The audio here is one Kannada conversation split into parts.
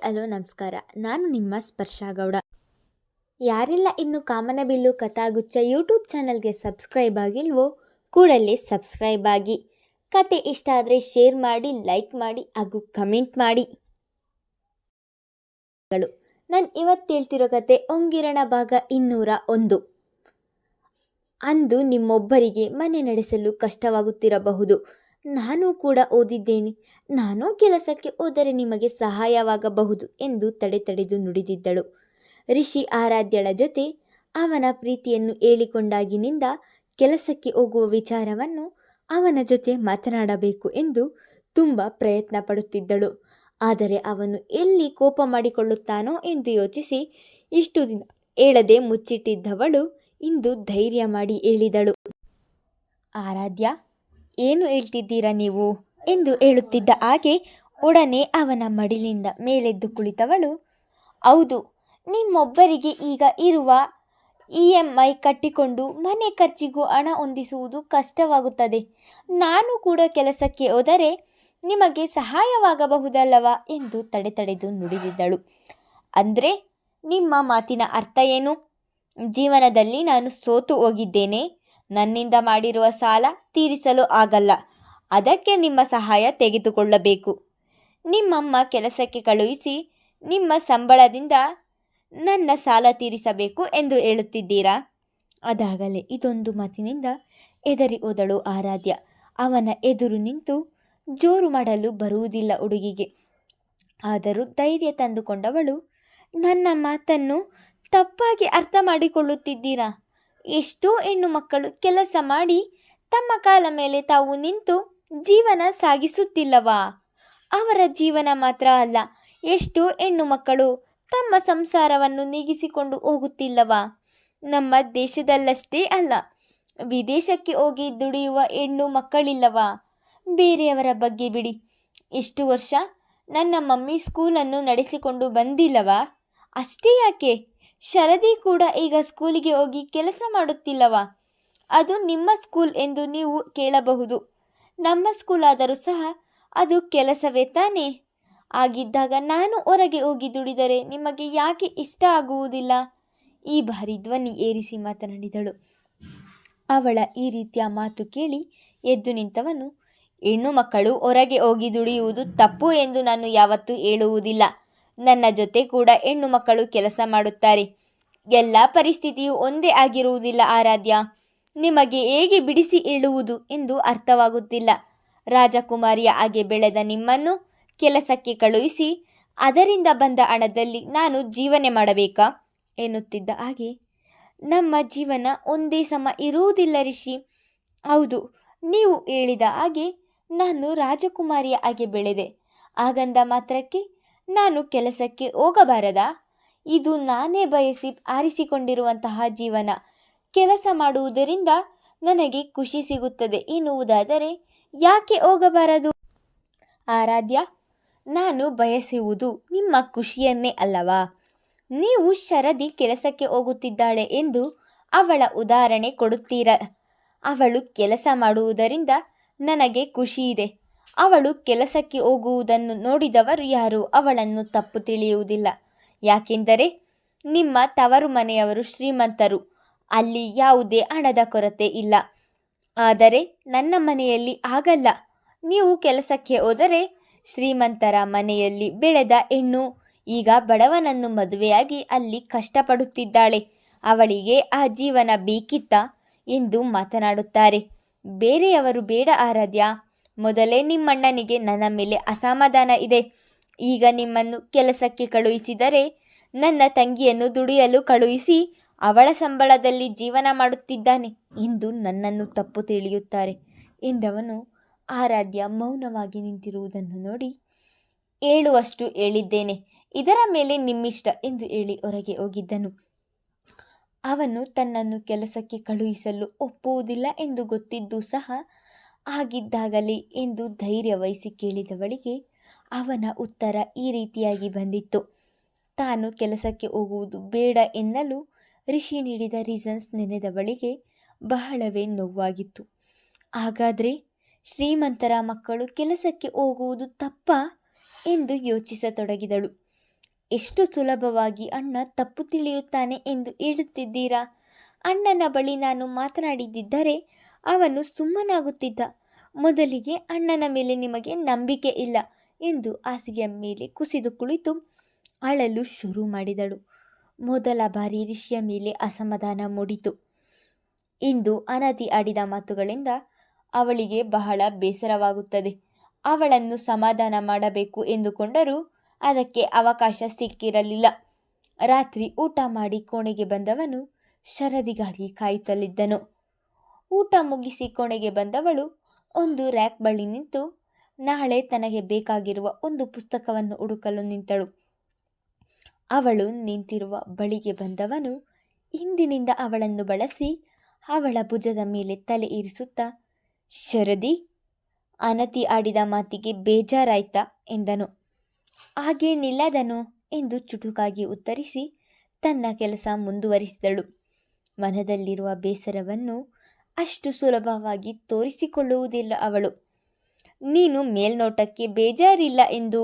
ಹಲೋ ನಮಸ್ಕಾರ. ನಾನು ನಿಮ್ಮ ಸ್ಪರ್ಶಾ ಗೌಡ. ಯಾರೆಲ್ಲ ಇನ್ನು ಕಾಮನಬಿಲ್ಲು ಕಥಾಗುಚ್ಛ ಯೂಟ್ಯೂಬ್ ಚಾನಲ್ಗೆ ಸಬ್ಸ್ಕ್ರೈಬ್ ಆಗಿಲ್ವೋ ಕೂಡಲೇ ಸಬ್ಸ್ಕ್ರೈಬ್ ಆಗಿ. ಕತೆ ಇಷ್ಟ ಆದರೆ ಶೇರ್ ಮಾಡಿ, ಲೈಕ್ ಮಾಡಿ ಹಾಗೂ ಕಮೆಂಟ್ ಮಾಡಿ. ನಾನು ಇವತ್ತು ಹೇಳ್ತಿರೋ ಕತೆ ಒಂಗಿರಣ ಭಾಗ 201. ಅಂದು ನಿಮ್ಮೊಬ್ಬರಿಗೆ ಮನೆ ನಡೆಸಲು ಕಷ್ಟವಾಗುತ್ತಿರಬಹುದು. ನಾನು ಕೂಡ ಓದಿದ್ದೇನೆ. ನಾನು ಕೆಲಸಕ್ಕೆ ಹೋದರೆ ನಿಮಗೆ ಸಹಾಯವಾಗಬಹುದು ಎಂದು ತಡೆದು ನುಡಿದಿದ್ದಳು. ರಿಷಿ ಆರಾಧ್ಯಳ ಜೊತೆ ಅವನ ಪ್ರೀತಿಯನ್ನು ಹೇಳಿಕೊಂಡಾಗಿನಿಂದ ಕೆಲಸಕ್ಕೆ ಹೋಗುವ ವಿಚಾರವನ್ನು ಅವನ ಜೊತೆ ಮಾತನಾಡಬೇಕು ಎಂದು ತುಂಬ ಪ್ರಯತ್ನ ಪಡುತ್ತಿದ್ದಳು. ಆದರೆ ಅವನು ಎಲ್ಲಿ ಕೋಪ ಮಾಡಿಕೊಳ್ಳುತ್ತಾನೋ ಎಂದು ಯೋಚಿಸಿ ಇಷ್ಟು ದಿನ ಹೇಳದೆ ಮುಚ್ಚಿಟ್ಟಿದ್ದವಳು ಇಂದು ಧೈರ್ಯ ಮಾಡಿ ಹೇಳಿದಳು. ಆರಾಧ್ಯ, ಏನು ಹೇಳ್ತಿದ್ದೀರಾ ನೀವು ಎಂದು ಹೇಳುತ್ತಿದ್ದ ಹಾಗೆ ಒಡನೆ ಅವನ ಮಡಿಲಿಂದ ಮೇಲೆದ್ದು ಕುಳಿತವಳು, ಹೌದು, ನಿಮ್ಮೊಬ್ಬರಿಗೆ ಈಗ ಇರುವ EMI ಕಟ್ಟಿಕೊಂಡು ಮನೆ ಖರ್ಚಿಗೂ ಹಣ ಹೊಂದಿಸುವುದು ಕಷ್ಟವಾಗುತ್ತದೆ. ನಾನು ಕೂಡ ಕೆಲಸಕ್ಕೆ ಹೋದರೆ ನಿಮಗೆ ಸಹಾಯವಾಗಬಹುದಲ್ಲವಾ ಎಂದು ತಡೆದು ನುಡಿದಿದ್ದಳು. ಅಂದರೆ ನಿಮ್ಮ ಮಾತಿನ ಅರ್ಥ ಏನು? ಜೀವನದಲ್ಲಿ ನಾನು ಸೋತು ಹೋಗಿದ್ದೇನೆ. ನನ್ನಿಂದ ಮಾಡಿರುವ ಸಾಲ ತೀರಿಸಲು ಆಗಲ್ಲ. ಅದಕ್ಕೆ ನಿಮ್ಮ ಸಹಾಯ ತೆಗೆದುಕೊಳ್ಳಬೇಕು. ನಿಮ್ಮಮ್ಮ ಕೆಲಸಕ್ಕೆ ಕಳುಹಿಸಿ ನಿಮ್ಮ ಸಂಬಳದಿಂದ ನನ್ನ ಸಾಲ ತೀರಿಸಬೇಕು ಎಂದು ಹೇಳುತ್ತಿದ್ದೀರಾ? ಅದಾಗಲೇ ಇದೊಂದು ಮಾತಿನಿಂದ ಹೆದರಿ ಹೋದಳು ಆರಾಧ್ಯ. ಅವನ ಎದುರು ನಿಂತು ಜೋರು ಮಾಡಲು ಬರುವುದಿಲ್ಲ ಹುಡುಗಿಗೆ. ಆದರೂ ಧೈರ್ಯ ತಂದುಕೊಂಡವಳು, ನನ್ನ ಮಾತನ್ನು ತಪ್ಪಾಗಿ ಅರ್ಥ ಮಾಡಿಕೊಳ್ಳುತ್ತಿದ್ದೀರಾ? ಎಷ್ಟೋ ಹೆಣ್ಣು ಮಕ್ಕಳು ಕೆಲಸ ಮಾಡಿ ತಮ್ಮ ಕಾಲ ಮೇಲೆ ತಾವು ನಿಂತು ಜೀವನ ಸಾಗಿಸುತ್ತಿಲ್ಲವಾ? ಅವರ ಜೀವನ ಮಾತ್ರ ಅಲ್ಲ, ಎಷ್ಟೋ ಹೆಣ್ಣು ಮಕ್ಕಳು ತಮ್ಮ ಸಂಸಾರವನ್ನು ನೀಗಿಸಿಕೊಂಡು ಹೋಗುತ್ತಿಲ್ಲವಾ? ನಮ್ಮ ದೇಶದಲ್ಲಷ್ಟೇ ಅಲ್ಲ, ವಿದೇಶಕ್ಕೆ ಹೋಗಿ ದುಡಿಯುವ ಹೆಣ್ಣು ಮಕ್ಕಳಿಲ್ಲವಾ? ಬೇರೆಯವರ ಬಗ್ಗೆ ಬಿಡಿ. ಇಷ್ಟು ವರ್ಷ ನನ್ನ ಮಮ್ಮಿ ಸ್ಕೂಲನ್ನು ನಡೆಸಿಕೊಂಡು ಬಂದಿಲ್ಲವಾ? ಅಷ್ಟೇ ಯಾಕೆ, ಶರದಿ ಕೂಡ ಈಗ ಸ್ಕೂಲಿಗೆ ಹೋಗಿ ಕೆಲಸ ಮಾಡುತ್ತಿಲ್ಲವಾ? ಅದು ನಿಮ್ಮ ಸ್ಕೂಲ್ ಎಂದು ನೀವು ಕೇಳಬಹುದು. ನಮ್ಮ ಸ್ಕೂಲ್ ಆದರೂ ಸಹ ಅದು ಕೆಲಸವೇ ತಾನೇ? ಆಗಿದ್ದಾಗ ನಾನು ಹೊರಗೆ ಹೋಗಿ ದುಡಿದರೆ ನಿಮಗೆ ಯಾಕೆ ಇಷ್ಟ ಆಗುವುದಿಲ್ಲ? ಈ ಬಾರಿ ಧ್ವನಿ ಏರಿಸಿ ಮಾತನಾಡಿದಳು. ಅವಳ ಈ ರೀತಿಯ ಮಾತು ಕೇಳಿ ಎದ್ದು ನಿಂತವನು, ಹೆಣ್ಣು ಮಕ್ಕಳು ಹೊರಗೆ ಹೋಗಿ ದುಡಿಯುವುದು ತಪ್ಪು ಎಂದು ನಾನು ಯಾವತ್ತೂ ಹೇಳುವುದಿಲ್ಲ. ನನ್ನ ಜೊತೆ ಕೂಡ ಹೆಣ್ಣು ಮಕ್ಕಳು ಕೆಲಸ ಮಾಡುತ್ತಾರೆ. ಎಲ್ಲ ಪರಿಸ್ಥಿತಿಯು ಒಂದೇ ಆಗಿರುವುದಿಲ್ಲ ಆರಾಧ್ಯ. ನಿಮಗೆ ಹೇಗೆ ಬಿಡಿಸಿ ಹೇಳುವುದು ಎಂದು ಅರ್ಥವಾಗುತ್ತಿಲ್ಲ. ರಾಜಕುಮಾರಿಯ ಹಾಗೆ ಬೆಳೆದ ನಿಮ್ಮನ್ನು ಕೆಲಸಕ್ಕೆ ಕಳುಹಿಸಿ ಅದರಿಂದ ಬಂದ ಹಣದಲ್ಲಿ ನಾನು ಜೀವನ ಮಾಡಬೇಕಾ ಎನ್ನುತ್ತಿದ್ದ ಹಾಗೆ, ನಮ್ಮ ಜೀವನ ಒಂದೇ ಸಮ ಇರುವುದಿಲ್ಲ ರಿಷಿ. ಹೌದು, ನೀವು ಹೇಳಿದ ಹಾಗೆ ನಾನು ರಾಜಕುಮಾರಿಯ ಹಾಗೆ ಬೆಳೆದೆ. ಹಾಗಂದ ಮಾತ್ರಕ್ಕೆ ನಾನು ಕೆಲಸಕ್ಕೆ ಹೋಗಬಾರದಾ? ಇದು ನಾನೇ ಬಯಸಿ ಆರಿಸಿಕೊಂಡಿರುವಂತಹ ಜೀವನ. ಕೆಲಸ ಮಾಡುವುದರಿಂದ ನನಗೆ ಖುಷಿ ಸಿಗುತ್ತದೆ ಎನ್ನುವುದಾದರೆ ಯಾಕೆ ಹೋಗಬಾರದು? ಆರಾಧ್ಯ, ನಾನು ಬಯಸುವುದು ನಿಮ್ಮ ಖುಷಿಯನ್ನೇ ಅಲ್ಲವಾ? ನೀವು ಶರದಿ ಕೆಲಸಕ್ಕೆ ಹೋಗುತ್ತಿದ್ದಾಳೆ ಎಂದು ಅವಳ ಉದಾಹರಣೆ ಕೊಡುತ್ತೀರ. ಅವಳು ಕೆಲಸ ಮಾಡುವುದರಿಂದ ನನಗೆ ಖುಷಿ ಇದೆ. ಅವಳು ಕೆಲಸಕ್ಕೆ ಹೋಗುವುದನ್ನು ನೋಡಿದವರು ಯಾರೂ ಅವಳನ್ನು ತಪ್ಪು ತಿಳಿಯುವುದಿಲ್ಲ. ಯಾಕೆಂದರೆ ನಿಮ್ಮ ತವರು ಮನೆಯವರು ಶ್ರೀಮಂತರು, ಅಲ್ಲಿ ಯಾವುದೇ ಹಣದ ಕೊರತೆ ಇಲ್ಲ. ಆದರೆ ನನ್ನ ಮನೆಯಲ್ಲಿ ಹಾಗಲ್ಲ. ನೀವು ಕೆಲಸಕ್ಕೆ ಹೋದರೆ ಶ್ರೀಮಂತರ ಮನೆಯಲ್ಲಿ ಬೆಳೆದ ಹೆಣ್ಣು ಈಗ ಬಡವನನ್ನು ಮದುವೆಯಾಗಿ ಅಲ್ಲಿ ಕಷ್ಟಪಡುತ್ತಿದ್ದಾಳೆ. ಅವಳಿಗೆ ಆ ಜೀವನ ಬೇಕಿತ್ತ ಎಂದು ಮಾತನಾಡುತ್ತಾರೆ. ಬೇರೆಯವರು ಬೇಡ ಆರಾಧ್ಯ. ಮೊದಲೇ ನಿಮ್ಮಣ್ಣನಿಗೆ ನನ್ನ ಮೇಲೆ ಅಸಮಾಧಾನ ಇದೆ. ಈಗ ನಿಮ್ಮನ್ನು ಕೆಲಸಕ್ಕೆ ಕಳುಹಿಸಿದರೆ ನನ್ನ ತಂಗಿಯನ್ನು ದುಡಿಯಲು ಕಳುಹಿಸಿ ಅವಳ ಸಂಬಳದಲ್ಲಿ ಜೀವನ ಮಾಡುತ್ತಿದ್ದಾನೆ ಎಂದು ನನ್ನನ್ನು ತಪ್ಪು ತಿಳಿಯುತ್ತಾರೆ ಎಂದವನು ಆರಾಧ್ಯ ಮೌನವಾಗಿ ನಿಂತಿರುವುದನ್ನು ನೋಡಿ, ಹೇಳುವಷ್ಟು ಹೇಳಿದ್ದೇನೆ, ಇದರ ಮೇಲೆ ನಿಮ್ಮಿಷ್ಟ ಎಂದು ಹೇಳಿ ಹೊರಗೆ ಹೋಗಿದ್ದನು. ಅವನು ತನ್ನನ್ನು ಕೆಲಸಕ್ಕೆ ಕಳುಹಿಸಲು ಒಪ್ಪುವುದಿಲ್ಲ ಎಂದು ಗೊತ್ತಿದ್ದೂ ಸಹ ಆಗಿದ್ದಾಗಲಿ ಎಂದು ಧೈರ್ಯ ವಹಿಸಿ ಕೇಳಿದವಳಿಗೆ ಅವನ ಉತ್ತರ ಈ ರೀತಿಯಾಗಿ ಬಂದಿತ್ತು. ತಾನು ಕೆಲಸಕ್ಕೆ ಹೋಗುವುದು ಬೇಡ ಎನ್ನಲು ರಿಷಿ ನೀಡಿದ ರೀಸನ್ಸ್ ನೆನೆದವಳಿಗೆ ಬಹಳವೇ ನೋವಾಗಿತ್ತು. ಹಾಗಾದರೆ ಶ್ರೀಮಂತರ ಮಕ್ಕಳು ಕೆಲಸಕ್ಕೆ ಹೋಗುವುದು ತಪ್ಪಾ ಎಂದು ಯೋಚಿಸತೊಡಗಿದಳು. ಎಷ್ಟು ಸುಲಭವಾಗಿ ಅಣ್ಣ ತಪ್ಪು ತಿಳಿಯುತ್ತಾನೆ ಎಂದು ಹೇಳುತ್ತಿದ್ದೀರಾ? ಅಣ್ಣನ ಬಳಿ ನಾನು ಮಾತನಾಡಿದ್ದರೆ ಅವನು ಸುಮ್ಮನಾಗುತ್ತಿದ್ದ. ಮೊದಲಿಗೆ ಅಣ್ಣನ ಮೇಲೆ ನಿಮಗೆ ನಂಬಿಕೆ ಇಲ್ಲ ಎಂದು ಹಾಸಿಗೆಯ ಮೇಲೆ ಕುಸಿದು ಕುಳಿತು ಅಳಲು ಶುರು ಮಾಡಿದಳು. ಮೊದಲ ಬಾರಿ ರಿಷಿಯ ಮೇಲೆ ಅಸಮಾಧಾನ ಮೂಡಿತು. ಇಂದು ಅನತಿ ಆಡಿದ ಮಾತುಗಳಿಂದ ಅವಳಿಗೆ ಬಹಳ ಬೇಸರವಾಗುತ್ತದೆ. ಅವಳನ್ನು ಸಮಾಧಾನ ಮಾಡಬೇಕು ಎಂದುಕೊಂಡರೂ ಅದಕ್ಕೆ ಅವಕಾಶ ಸಿಕ್ಕಿರಲಿಲ್ಲ. ರಾತ್ರಿ ಊಟ ಮಾಡಿ ಕೋಣೆಗೆ ಬಂದವನು ಶರದಿಗಾಗಿ ಕಾಯುತ್ತಲಿದ್ದನು. ಊಟ ಮುಗಿಸಿ ಕೋಣೆಗೆ ಬಂದವಳು ಒಂದು ರ್ಯಾಕ್ ಬಳಿ ನಿಂತು ನಾಳೆ ತನಗೆ ಬೇಕಾಗಿರುವ ಒಂದು ಪುಸ್ತಕವನ್ನು ಹುಡುಕಲು ನಿಂತಳು. ಅವಳು ನಿಂತಿರುವ ಬಳಿಗೆ ಬಂದವನು ಹಿಂದಿನಿಂದ ಅವಳನ್ನು ಬಳಸಿ ಅವಳ ಭುಜದ ಮೇಲೆ ತಲೆ ಇರಿಸುತ್ತಾ, ಶರದಿ, ಅನತಿ ಆಡಿದ ಮಾತಿಗೆ ಬೇಜಾರಾಯ್ತಾ ಎಂದನು. ಹಾಗೇನಿಲ್ಲದನು ಎಂದು ಚುಟುಕಾಗಿ ಉತ್ತರಿಸಿ ತನ್ನ ಕೆಲಸ ಮುಂದುವರಿಸಿದಳು. ಮನದಲ್ಲಿರುವ ಬೇಸರವನ್ನು ಅಷ್ಟು ಸುಲಭವಾಗಿ ತೋರಿಸಿಕೊಳ್ಳುವುದಿಲ್ಲ ಅವಳು. ನೀನು ಮೇಲ್ನೋಟಕ್ಕೆ ಬೇಜಾರಿಲ್ಲ ಎಂದು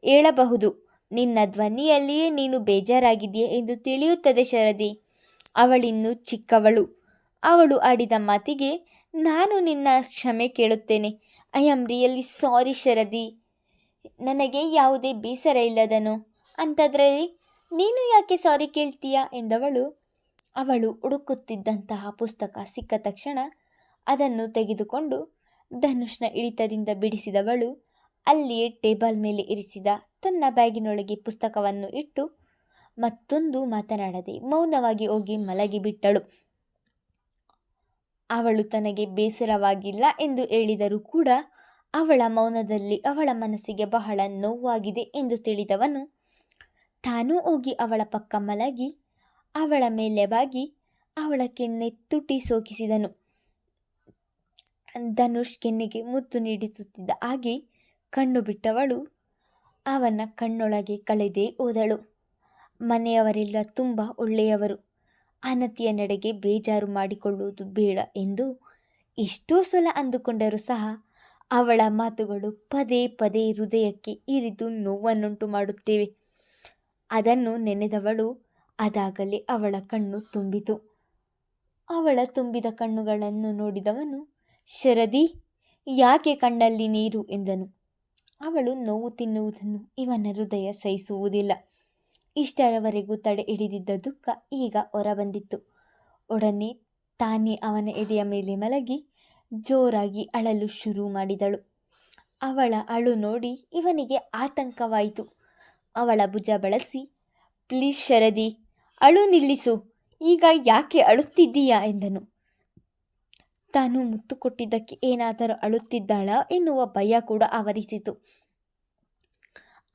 ಹೇಳಬಹುದು. ನಿನ್ನ ಧ್ವನಿಯಲ್ಲಿಯೇ ನೀನು ಬೇಜಾರಾಗಿದೆಯೇ ಎಂದು ತಿಳಿಯುತ್ತದೆ ಶರದಿ. ಅವಳಿನ್ನೂ ಚಿಕ್ಕವಳು. ಅವಳು ಆಡಿದ ಮಾತಿಗೆ ನಾನು ನಿನ್ನ ಕ್ಷಮೆ ಕೇಳುತ್ತೇನೆ. ಐ ಆಮ್ ರಿಯಲಿ ಸಾರಿ ಶರದಿ. ನನಗೆ ಯಾವುದೇ ಬೇಸರ ಇಲ್ಲದನು. ಅಂಥದ್ರಲ್ಲಿ ನೀನು ಯಾಕೆ ಸಾರಿ ಕೇಳ್ತೀಯಾ ಎಂದವಳು. ಅವಳು ಹುಡುಕುತ್ತಿದ್ದಂತಹ ಪುಸ್ತಕ ಸಿಕ್ಕ ತಕ್ಷಣ ಅದನ್ನು ತೆಗೆದುಕೊಂಡು ಧನುಷ್ನ ಹಿಡಿತದಿಂದ ಬಿಡಿಸಿದವಳು ಅಲ್ಲಿಯೇ ಟೇಬಲ್ ಮೇಲೆ ಇರಿಸಿದ ತನ್ನ ಬ್ಯಾಗಿನೊಳಗೆ ಪುಸ್ತಕವನ್ನು ಇಟ್ಟು ಮತ್ತೊಂದು ಮಾತನಾಡದೆ ಮೌನವಾಗಿ ಹೋಗಿ ಮಲಗಿಬಿಟ್ಟಳು. ಅವಳು ತನಗೆ ಬೇಸರವಾಗಿಲ್ಲ ಎಂದು ಹೇಳಿದರೂ ಕೂಡ ಅವಳ ಮೌನದಲ್ಲಿ ಅವಳ ಮನಸ್ಸಿಗೆ ಬಹಳ ನೋವಾಗಿದೆ ಎಂದು ತಿಳಿದವನು ತಾನೂ ಹೋಗಿ ಅವಳ ಪಕ್ಕ ಮಲಗಿ ಅವಳ ಮೇಲೆ ಬಾಗಿ ಅವಳ ಕೆನ್ನೆ ತುಟಿ ಸೋಕಿಸಿದನು. ಧನುಷ್ ಕೆನ್ನೆಗೆ ಮುತ್ತು ನೀಡಿಸುತ್ತಿದ್ದ ಹಾಗೆ ಕಣ್ಣು ಬಿಟ್ಟವಳು ಅವನ ಕಣ್ಣೊಳಗೆ ಕಳೆದೇ ಹೋದಳು. ಮನೆಯವರೆಲ್ಲ ತುಂಬ ಒಳ್ಳೆಯವರು. ಅನತಿಯ ನಡೆಗೆ ಬೇಜಾರು ಮಾಡಿಕೊಳ್ಳುವುದು ಬೇಡ ಎಂದು ಎಷ್ಟೋ ಸಲ ಅಂದುಕೊಂಡರೂ ಸಹ ಅವಳ ಮಾತುಗಳು ಪದೇ ಪದೇ ಹೃದಯಕ್ಕೆ ಇರಿದು ನೋವನ್ನುಂಟು ಮಾಡುತ್ತೇವೆ. ಅದನ್ನು ನೆನೆದವಳು ಅದಾಗಲೇ ಅವಳ ಕಣ್ಣು ತುಂಬಿತು. ಅವಳ ತುಂಬಿದ ಕಣ್ಣುಗಳನ್ನು ನೋಡಿದವನು ಶರದಿ, ಯಾಕೆ ಕಣ್ಣಲ್ಲಿ ನೀರು ಎಂದನು. ಅವಳು ನೋವು ತಿನ್ನುವುದನ್ನು ಇವನ ಹೃದಯ ಸಹಿಸುವುದಿಲ್ಲ. ಇಷ್ಟರವರೆಗೂ ತಡೆ ಹಿಡಿದಿದ್ದ ದುಃಖ ಈಗ ಹೊರಬಂದಿತ್ತು. ಒಡನೆ ತಾನೇ ಅವನ ಎದೆಯ ಮೇಲೆ ಮಲಗಿ ಜೋರಾಗಿ ಅಳಲು ಶುರು ಮಾಡಿದಳು. ಅವಳ ಅಳು ನೋಡಿ ಇವನಿಗೆ ಆತಂಕವಾಯಿತು. ಅವಳ ಭುಜ ಬಳಸಿ, ಪ್ಲೀಸ್ ಶರದಿ, ಅಳು ನಿಲ್ಲಿಸು, ಈಗ ಯಾಕೆ ಅಳುತ್ತಿದ್ದೀಯಾ ಎಂದನು. ತಾನು ಮುತ್ತು ಕೊಟ್ಟಿದ್ದಕ್ಕೆ ಏನಾದರೂ ಅಳುತ್ತಿದ್ದಾಳಾ ಎನ್ನುವ ಭಯ ಕೂಡ ಆವರಿಸಿತು.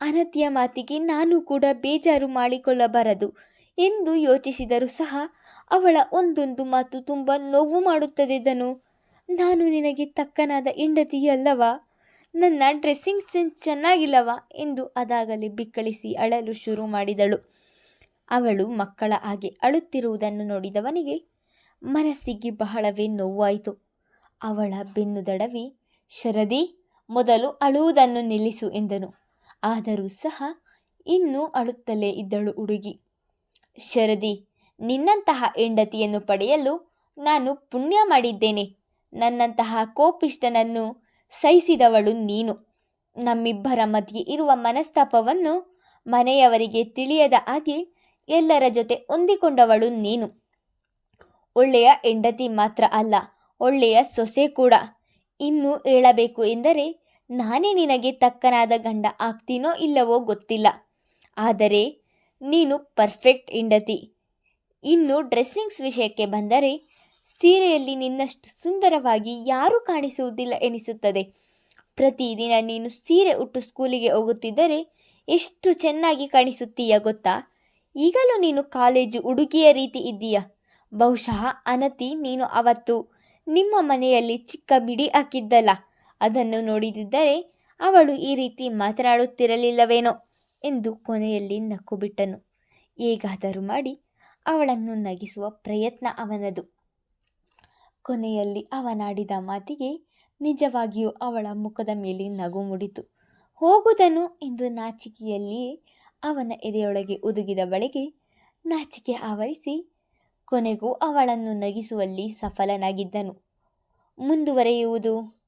ಅನತಿಯ ಮಾತಿಗೆ ನಾನು ಕೂಡ ಬೇಜಾರು ಮಾಡಿಕೊಳ್ಳಬಾರದು ಎಂದು ಯೋಚಿಸಿದರೂ ಸಹ ಅವಳ ಒಂದೊಂದು ಮಾತು ತುಂಬ ನೋವು ಮಾಡುತ್ತದೆ. ಧನು, ನಾನು ನಿನಗೆ ತಕ್ಕನಾದ ಹೆಂಡತಿಯಲ್ಲವಾ? ನನ್ನ ಡ್ರೆಸ್ಸಿಂಗ್ ಸೆನ್ಸ್ ಚೆನ್ನಾಗಿಲ್ಲವಾ ಎಂದು ಅದಾಗಲೇ ಬಿಕ್ಕಳಿಸಿ ಅಳಲು ಶುರು ಮಾಡಿದಳು. ಅವಳು ಮಕ್ಕಳ ಹಾಗೆ ಅಳುತ್ತಿರುವುದನ್ನು ನೋಡಿದವನಿಗೆ ಮನಸ್ಸಿಗೆ ಬಹಳವೇ ನೋವಾಯಿತು. ಅವಳ ಬೆನ್ನು ದಡವಿ, ಶರದಿ, ಮೊದಲು ಅಳುವುದನ್ನು ನಿಲ್ಲಿಸು ಎಂದನು. ಆದರೂ ಸಹ ಇನ್ನೂ ಅಳುತ್ತಲೇ ಇದ್ದಳು ಹುಡುಗಿ. ಶರದಿ, ನಿನ್ನಂತಹ ಹೆಂಡತಿಯನ್ನು ಪಡೆಯಲು ನಾನು ಪುಣ್ಯ ಮಾಡಿದ್ದೇನೆ. ನನ್ನಂತಹ ಕೋಪಿಷ್ಟನನ್ನು ಸಹಿಸಿದವಳು ನೀನು. ನಮ್ಮಿಬ್ಬರ ಮಧ್ಯೆ ಇರುವ ಮನಸ್ತಾಪವನ್ನು ಮನೆಯವರಿಗೆ ತಿಳಿಯದ ಹಾಗೆ ಎಲ್ಲರ ಜೊತೆ ಹೊಂದಿಕೊಂಡವಳು ನೀನು. ಒಳ್ಳೆಯ ಹೆಂಡತಿ ಮಾತ್ರ ಅಲ್ಲ, ಒಳ್ಳೆಯ ಸೊಸೆ ಕೂಡ. ಇನ್ನು ಹೇಳಬೇಕು ಎಂದರೆ ನಾನೇ ನಿನಗೆ ತಕ್ಕನಾದ ಗಂಡ ಆಗ್ತೀನೋ ಇಲ್ಲವೋ ಗೊತ್ತಿಲ್ಲ. ಆದರೆ ನೀನು ಪರ್ಫೆಕ್ಟ್ ಹೆಂಡತಿ. ಇನ್ನು ಡ್ರೆಸ್ಸಿಂಗ್ಸ್ ವಿಷಯಕ್ಕೆ ಬಂದರೆ ಸೀರೆಯಲ್ಲಿ ನಿನ್ನಷ್ಟು ಸುಂದರವಾಗಿ ಯಾರೂ ಕಾಣಿಸುವುದಿಲ್ಲ ಎನಿಸುತ್ತದೆ. ಪ್ರತಿದಿನ ನೀನು ಸೀರೆ ಉಟ್ಟು ಸ್ಕೂಲಿಗೆ ಹೋಗುತ್ತಿದ್ದರೆ ಎಷ್ಟು ಚೆನ್ನಾಗಿ ಕಾಣಿಸುತ್ತೀಯ ಗೊತ್ತಾ? ಈಗಲೂ ನೀನು ಕಾಲೇಜು ಹುಡುಗಿಯ ರೀತಿ ಇದ್ದೀಯ. ಬಹುಶಃ ಅನತಿ ನೀನು ಅವತ್ತು ನಿಮ್ಮ ಮನೆಯಲ್ಲಿ ಚಿಕ್ಕ ಮಿಡಿ ಹಾಕಿದ್ದಲ್ಲ, ಅದನ್ನು ನೋಡಿದಿದ್ದರೆ ಅವಳು ಈ ರೀತಿ ಮಾತನಾಡುತ್ತಿರಲಿಲ್ಲವೇನೋ ಎಂದು ಕೊನೆಯಲ್ಲಿ ನಕ್ಕು ಬಿಟ್ಟನು. ಹೇಗಾದರೂ ಮಾಡಿ ಅವಳನ್ನು ನಗಿಸುವ ಪ್ರಯತ್ನ ಅವನದು. ಕೊನೆಯಲ್ಲಿ ಅವನಾಡಿದ ಮಾತಿಗೆ ನಿಜವಾಗಿಯೂ ಅವಳ ಮುಖದ ಮೇಲೆ ನಗು ಮೂಡಿತು. ಹೋಗುದನು ಎಂದು ನಾಚಿಕೆಯಲ್ಲಿ ಅವನ ಎದೆಯೊಳಗೆ ಹುದುಗಿದ ಬಳಿಗೆ ನಾಚಿಕೆ ಆವರಿಸಿ ಕೊನೆಗೂ ಅವಳನ್ನು ನಗಿಸುವಲ್ಲಿ ಸಫಲನಾಗಿದ್ದನು. ಮುಂದುವರೆಯುವುದು